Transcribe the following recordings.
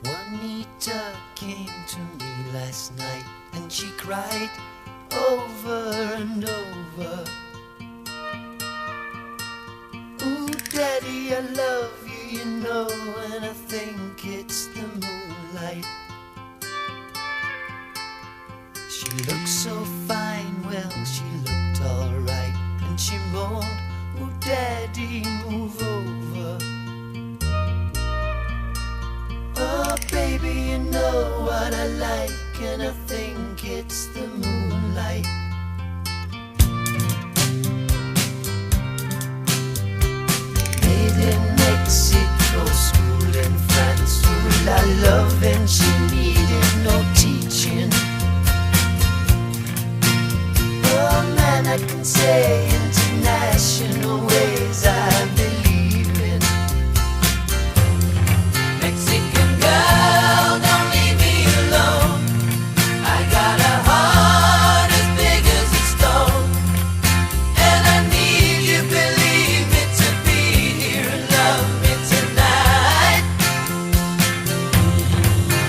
Juanita came to me last night and she cried over and over. Ooh, Daddy, I love you, you know, and I think it's the moonlight. She looked so fine, well, she looked alright, and she moaned, ooh, Daddy, move over. Oh, baby, you know what I like, and I think it's the moonlight. Made in Mexico, schooled in France, ooh, la love, and she needed no teaching. Oh man, I can say international ways I believe in. Mexican girl, don't leave me alone. I got a heart as big as a stone, and I need you, believe me, to be here and love me tonight.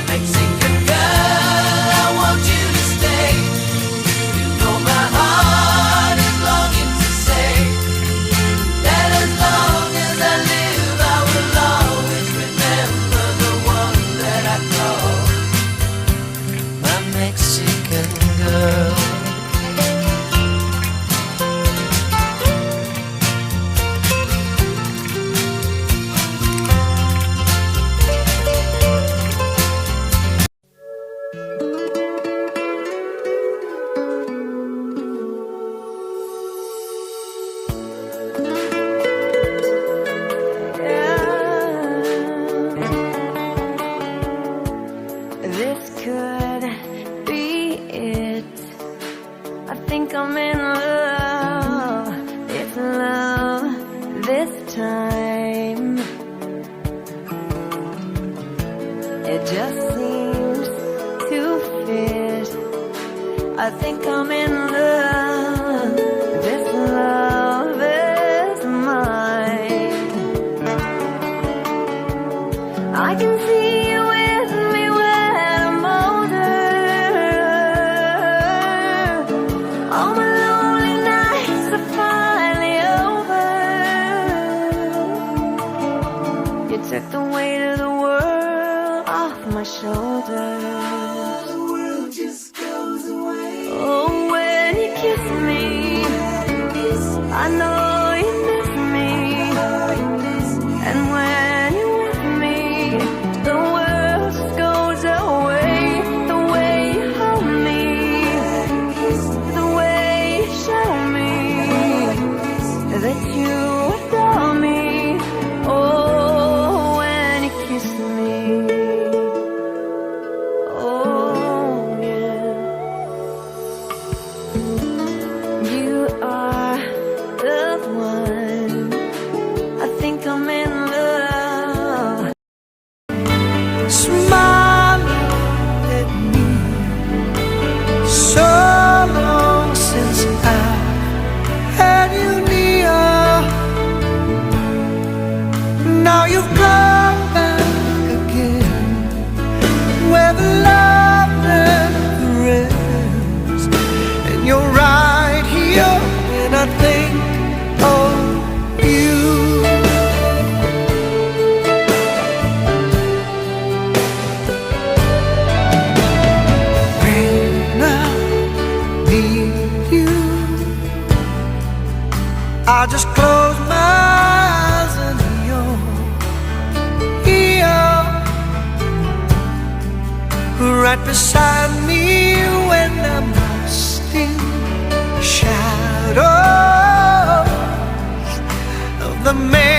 Mexican girl, I want you to stay. You know my heart is longing to say that as long as I live, I will always remember the one that I call my Mexican girl. This could be it. I think I'm in love. It's love this time. It just seems to fit. I think I'm in love. This love is mine. I can see you with me when I'm older. All my lonely nights are finally over. You took the weight of the world off my shoulders. The world just goes away. Oh, when you kiss me, I know you miss me. And when you're with me, the world just goes away. The way you hold me, the way you show me that you adore me. Oh, when you kiss me. Oh, yeah. You are the one. I think I'm in love. Smile at me. So long since I had you near. Now you've come back again, where the love never ends. And you're right here when I think of you. When I need you, I just close my eyes and you're here, right beside me when I'm lost in shadows of the man